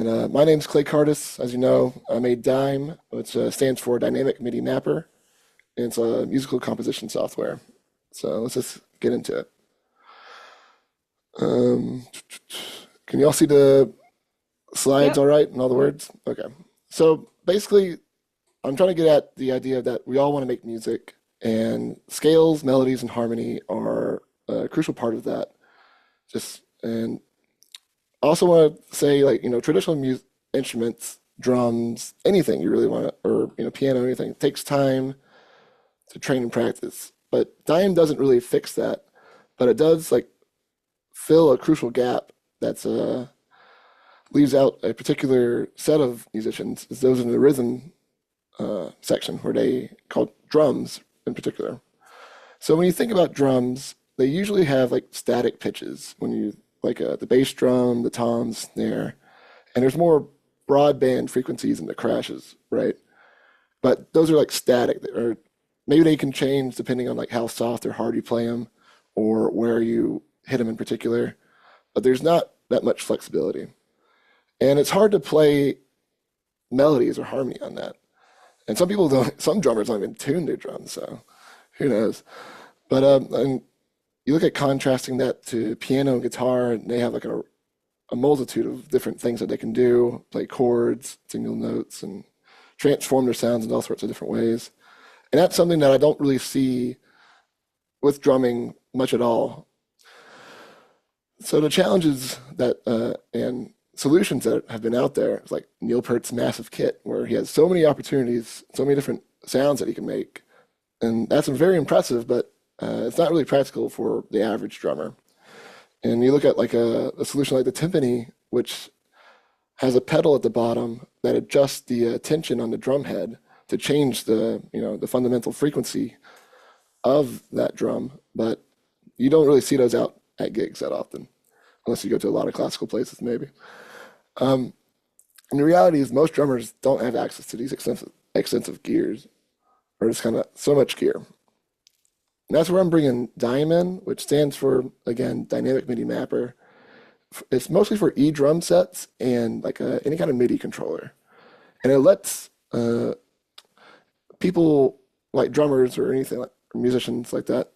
And my name's Clay Kardas. As you know, I made Dymm, which stands for Dynamic MIDI Mapper, and it's a musical composition software. So let's just get into it. Um, can you all see the slides Yep. all right and all the words? Okay. So basically, I'm trying to get at the idea that we all want to make music, and scales, melodies, and harmony are a crucial part of that. Just and I also want to say, like, traditional music instruments, drums, anything you really want to, or, piano, anything, it takes time to train and practice. But Dime doesn't really fix that, but it does, like, fill a crucial gap that's, leaves out a particular set of musicians, is those in the rhythm section, where they call drums in particular. So when you think about drums, they usually have like static pitches when you like the bass drum, the toms, snare, and there's more broadband frequencies in the crashes, right? But those are like static, or maybe they can change depending on like how soft or hard you play them, or where you hit them in particular. But there's not that much flexibility, and it's hard to play melodies or harmony on that. And some people don't. Some drummers don't even tune their drums, so who knows? But and you look at contrasting that to piano and guitar, and they have like a multitude of different things that they can do, play chords, single notes, and transform their sounds in all sorts of different ways. And that's something that I don't really see with drumming much at all. So the challenges that and solutions that have been out there, like Neil Peart's massive kit, where he has so many opportunities, so many different sounds that he can make, and that's very impressive. But it's not really practical for the average drummer. And you look at like a solution like the timpani, which has a pedal at the bottom that adjusts the tension on the drum head to change the fundamental frequency of that drum. But you don't really see those out at gigs that often, unless you go to a lot of classical places, maybe. And the reality is most drummers don't have access to these extensive gears, or just kind of so much gear. And that's where I'm bringing Dymm in, which stands for, again, Dynamic MIDI Mapper. It's mostly for E drum sets and like any kind of MIDI controller. And it lets people like drummers or anything like or musicians like that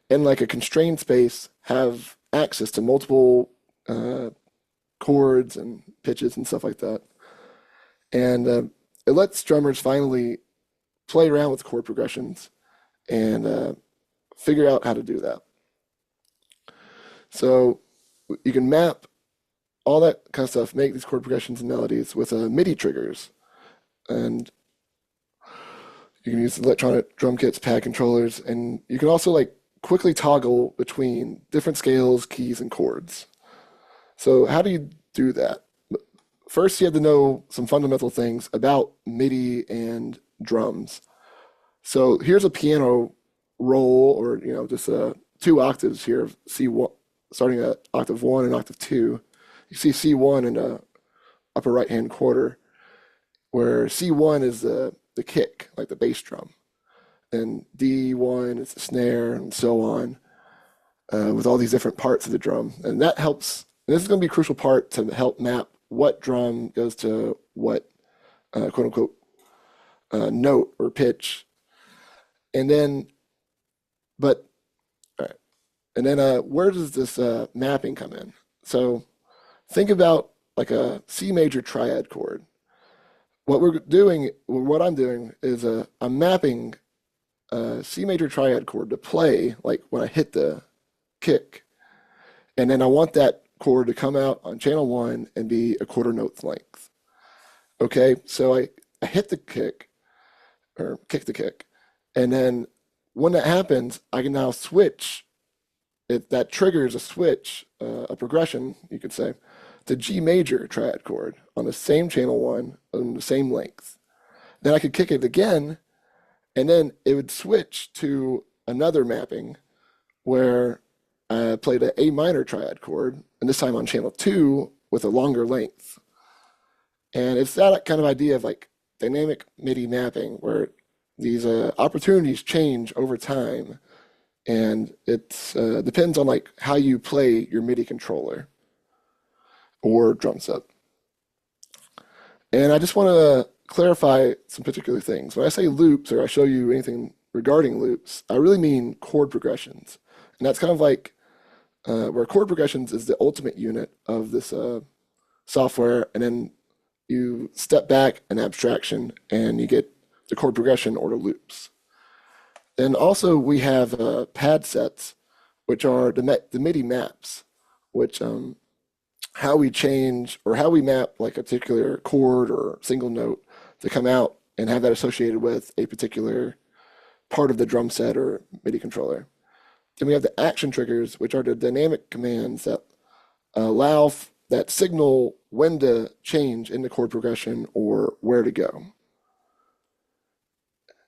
in like a constrained space have access to multiple uh, chords and pitches and stuff like that. And it lets drummers finally play around with chord progressions and figure out how to do that. So you can map all that kind of stuff, make these chord progressions and melodies with MIDI triggers. And you can use electronic drum kits, pad controllers, and you can also like quickly toggle between different scales, keys, and chords. So how do you do that? First, you have to know some fundamental things about MIDI and drums. So here's a piano roll, or just two octaves here of C1, starting at octave one and octave two. You see C1 in the upper right hand quarter, where C1 is the kick, like the bass drum, and D1 is the snare, and so on, with all these different parts of the drum. And that helps. And this is going to be a crucial part to help map what drum goes to what quote unquote note or pitch. And then, but all right. And then where does this mapping come in? So think about like a C major triad chord. What I'm doing is I'm mapping a C major triad chord to play like when I hit the kick, and then I want that chord to come out on channel one and be a quarter note length. Okay, so I hit the kick or kick the kick, and then when that happens, I can now switch. That triggers a switch, a progression, you could say, to G major triad chord on the same channel one on the same length. Then I could kick it again, and then it would switch to another mapping where I played an A minor triad chord, and this time on channel two with a longer length. And it's that kind of idea of like dynamic MIDI mapping where these opportunities change over time, and it depends on like how you play your MIDI controller or drum set. And I just want to clarify some particular things. When I say loops or I show you anything regarding loops, I really mean chord progressions. And that's kind of like where chord progressions is the ultimate unit of this software. And then you step back an abstraction and you get the chord progression or the loops. And also we have pad sets, which are the MIDI maps, which how we change or how we map like a particular chord or single note to come out and have that associated with a particular part of the drum set or MIDI controller. Then we have the action triggers, which are the dynamic commands that allow that signal when to change in the chord progression or where to go.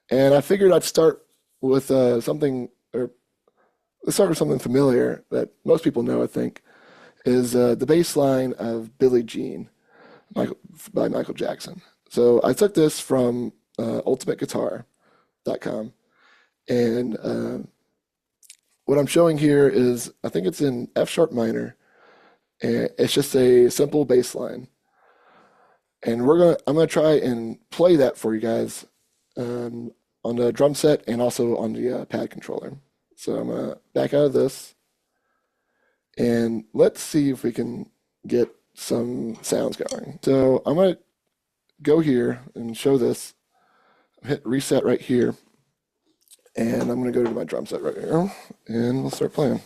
And I figured I'd start with something, or let's start with something familiar that most people know, I think, is the bass line of Billie Jean by Michael Jackson. So I took this from ultimateguitar.com, and what I'm showing here is, I think it's in F sharp minor, and it's just a simple bass line. And I'm gonna try and play that for you guys on the drum set and also on the pad controller. So I'm gonna back out of this, and let's see if we can get some sounds going. So I'm gonna go here and show this. Hit reset right here, and I'm gonna go to my drum set right here, and we'll start playing.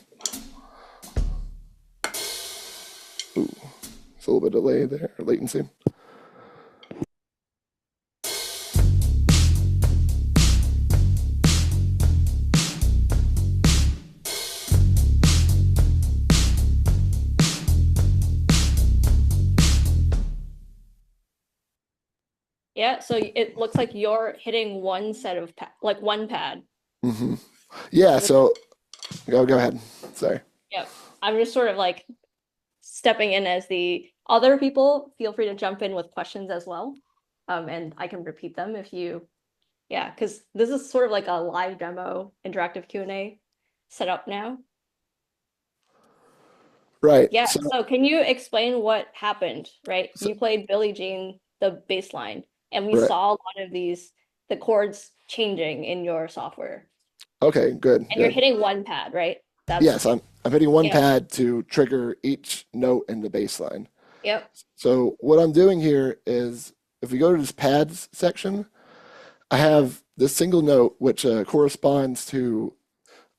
Ooh, it's a little bit of delay there, or latency. Yeah, so it looks like you're hitting one set of like one pad. Hmm. Yeah, Which, so go ahead. Sorry. yeah, I'm just sort of like stepping in as the other people. Feel free to jump in with questions as well. And I can repeat them if you, yeah, because this is sort of like a live demo interactive Q&A set up now. Right. Yeah, So, so can you explain what happened, right? so You played Billie Jean, the bass line, and we right. saw one of these, the chords changing in your software. Okay, good, And you're good. hitting one pad, right? Yes, That's, I'm hitting one yeah, pad to trigger each note in the bass line. yep. So what I'm doing here is, if we go to this pads section, I have this single note which corresponds to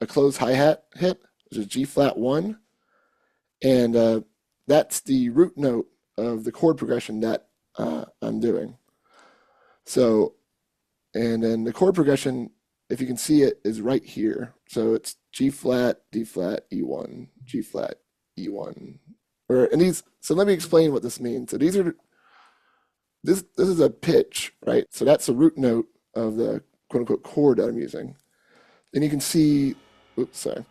a closed hi-hat hit, which is G flat one, and that's the root note of the chord progression that I'm doing. So, and then the chord progression, if you can see it, is right here. So it's G flat, D flat, E1, G flat, E1. Or and these. So let me explain what this means. So these are this is a pitch, right? So that's the root note of the quote unquote chord that I'm using. Then you can see, oops, sorry.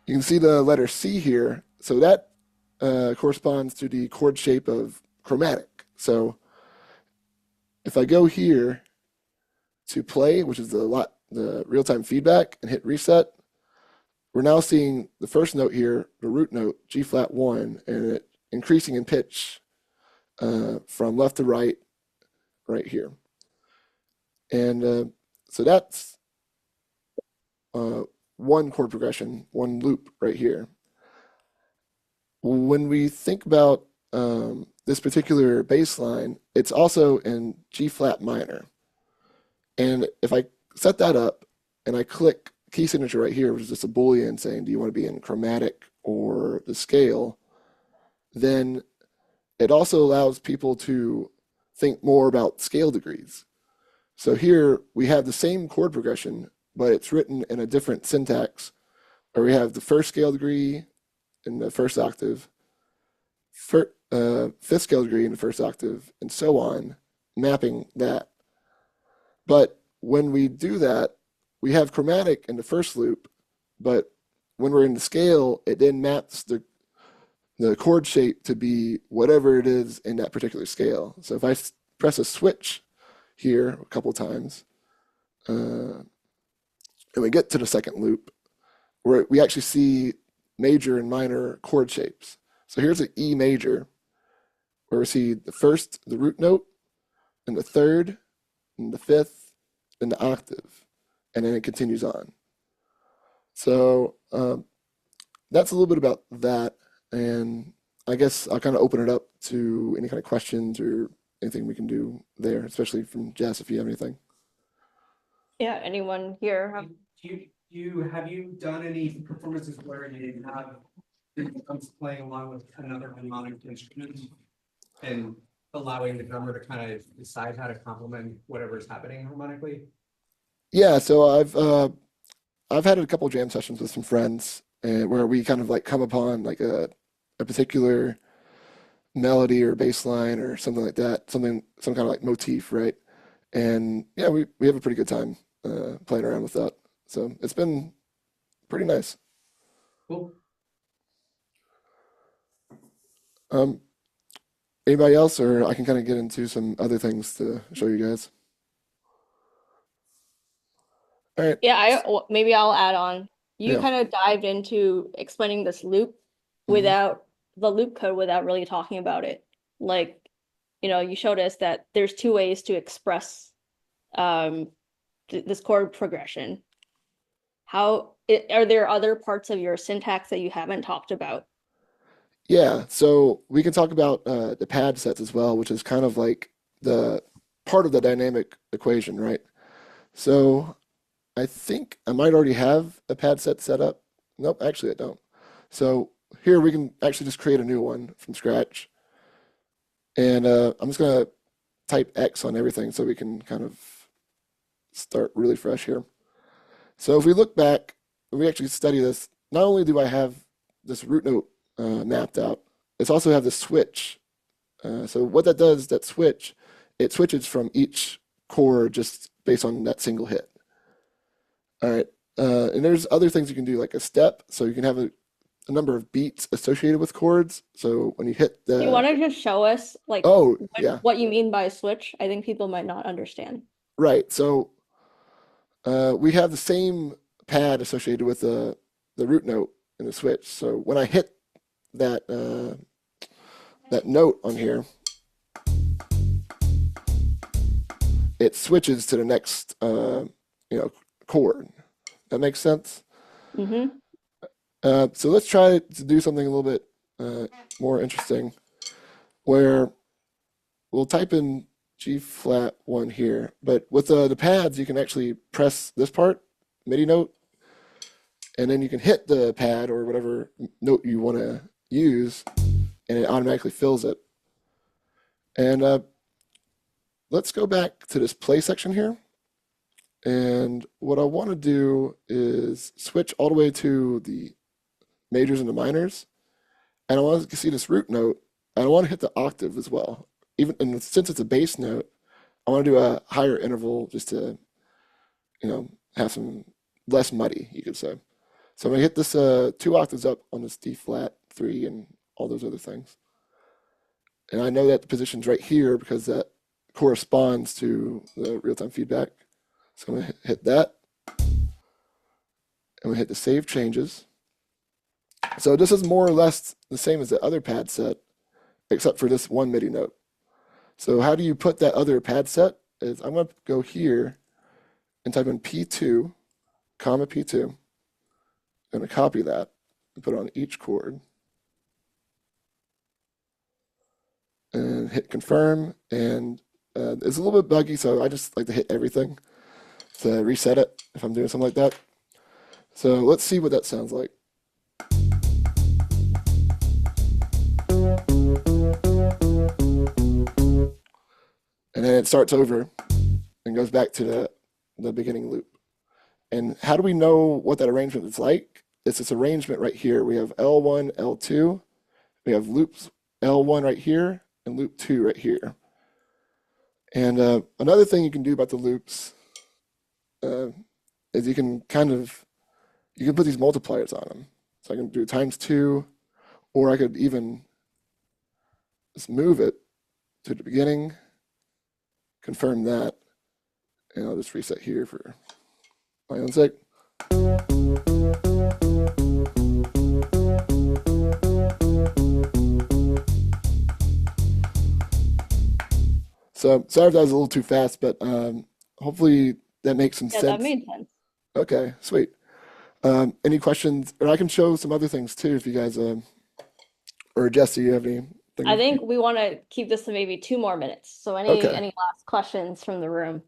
You can see the letter C here. So that corresponds to the chord shape of chromatic. So if I go here to play, which is the real-time feedback, and hit reset, we're now seeing the first note here, the root note, G flat one, and it increasing in pitch from left to right here. And so that's uh, one chord progression, one loop right here. When we think about this particular bass line, it's also in G flat minor. And if I set that up and I click key signature right here, which is just a Boolean saying, do you want to be in chromatic or the scale, then it also allows people to think more about scale degrees. So here we have the same chord progression, but it's written in a different syntax, where we have the first scale degree in the first octave, fifth scale degree in the first octave, and so on, mapping that. But when we do that, we have chromatic in the first loop, but when we're in the scale, it then maps the chord shape to be whatever it is in that particular scale. So if I press a switch here a couple times, and we get to the second loop, where we actually see major and minor chord shapes. So here's an E major, where we see the first, the root note, and the third, and the fifth, and the octave, and then it continues on. So that's a little bit about that, and I guess I'll kind of open it up to any kind of questions or anything we can do there, especially from Jess if you have anything. Yeah, anyone here have? Have you done any performances where you have drums playing along with another harmonic instrument and allowing the drummer to kind of decide how to complement whatever's happening harmonically? Yeah, so I've had a couple jam sessions with some friends, and where we kind of like come upon like a particular melody or bass line or something like that, some kind of like motif, right? And yeah, we have a pretty good time playing around with that. So it's been pretty nice. Cool. Um, Anybody else, or I can kind of get into some other things to show you guys. All right. Yeah, maybe I'll add on. You Yeah. kind of dived into explaining this loop without the loop code without really talking about it. Like, you showed us that there's two ways to express this chord progression. Are there other parts of your syntax that you haven't talked about? Yeah, so we can talk about the pad sets as well, which is kind of like the part of the dynamic equation, right? So I think I might already have a pad set up. Nope, actually I don't. So here we can actually just create a new one from scratch. And I'm just gonna type X on everything so we can kind of start really fresh here. So if we look back, we actually study this, not only do I have this root note mapped out, it's also have the switch. So what that does, that switch, it switches from each chord just based on that single hit. All right, and there's other things you can do, like a step, so you can have a number of beats associated with chords. So when you hit Do you the, want to just show us like oh yeah, what you mean by switch? I think people might not understand. right. So we have the same pad associated with the root note in the switch. So when I hit that that note on here, it switches to the next chord. That makes sense. Mm-hmm. So let's try to do something a little bit more interesting, where we'll type in G flat 1 here, but with the pads you can actually press this part, MIDI note, and then you can hit the pad or whatever note you want to use, and it automatically fills it. And let's go back to this play section here. And what I want to do is switch all the way to the majors and the minors. And I want to see this root note. And I want to hit the octave as well. And since it's a bass note, I want to do a higher interval just to, have some less muddy, you could say. So I'm going to hit this 2 octaves up on this D flat 3 and all those other things. And I know that the position's right here because that corresponds to the real-time feedback. So I'm going to hit that. And we hit the save changes. So this is more or less the same as the other pad set, except for this one MIDI note. So how do you put that other pad set? Is I'm going to go here and type in P2, comma P2. I'm going to copy that and put it on each chord. And hit confirm. And it's a little bit buggy, so I just like to hit everything to reset it if I'm doing something like that. So let's see what that sounds like. And then it starts over and goes back to the beginning loop. And how do we know what that arrangement is like? It's this arrangement right here. We have L1, L2. We have loops L1 right here and loop 2 right here. And another thing you can do about the loops is you can put these multipliers on them. So I can do ×2, or I could even just move it to the beginning, confirm that, and I'll just reset here for my own sake. So sorry if that was a little too fast, but hopefully that makes some Yeah, that sense. made sense. Okay, sweet. Any questions? Or I can show some other things too if you guys or Jesse, you have I anything? think we want to keep this to maybe 2 more minutes. So Okay. any last questions from the room?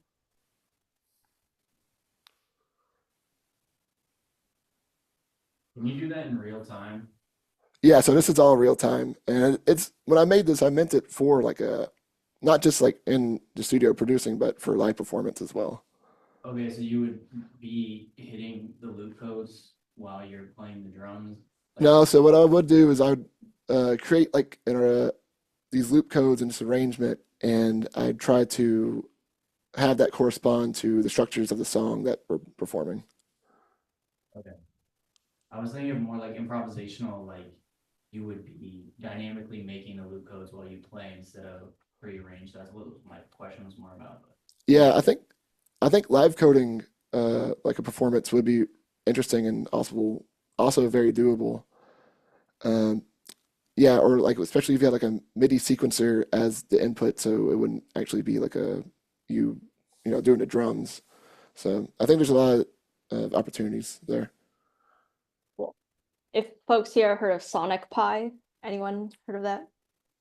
Can you do that in real time? Yeah, so this is all real time. And it's when I made this, I meant it for like a not just like in the studio producing, but for live performance as well. Okay, so you would be hitting the loop codes while you're playing the drums? Like, No, so what I would do is I would create like these loop codes and this arrangement, and I'd try to have that correspond to the structures of the song that we're performing. okay. I was thinking of more like improvisational, like you would be dynamically making the loop codes while you play instead of prearranged. That's what my question was more about. But Yeah, I think live coding like a performance would be interesting and also very doable. Um, yeah, or like especially if you had like a MIDI sequencer as the input, so it wouldn't actually be like you doing the drums. So I think there's a lot of opportunities there. Cool. If folks here heard of Sonic Pi, anyone heard of that?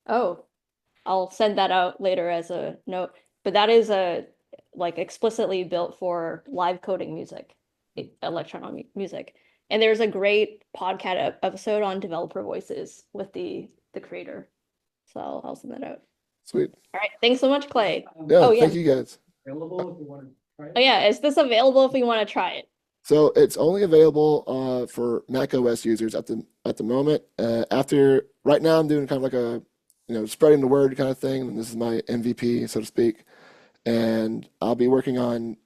Oh, I'll send that out later as a note. But that is a like explicitly built for live coding music, electronic music. And there's a great podcast episode on developer voices with the creator. So I'll send that out. Sweet. All right. Thanks so much, Clay. Yeah, Oh yeah. thank you guys. Available if you want to try Oh it. yeah. Is this available if we want to try it? So it's only available for Mac OS users at the moment. After right now, I'm doing kind of like a spreading the word kind of thing, and this is my MVP, so to speak. And I'll be working on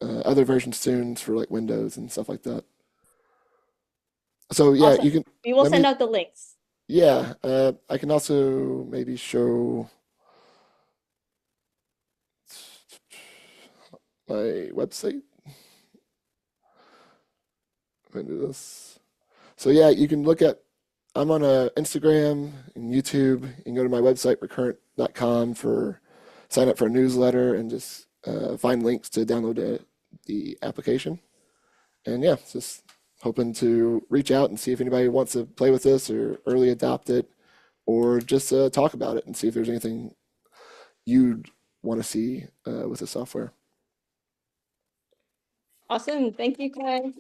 other versions soon for like Windows and stuff like that. So yeah, Awesome. you can We will let send me. out the links. Yeah, I can also maybe show my website. Let me do this. So yeah, you can look at. I'm on Instagram and YouTube. You can go to my website recurrent.com for sign up for a newsletter and just find links to download the application. And yeah, just hoping to reach out and see if anybody wants to play with this or early adopt it, or just talk about it and see if there's anything you'd want to see with the software. Awesome. Thank you, Clay.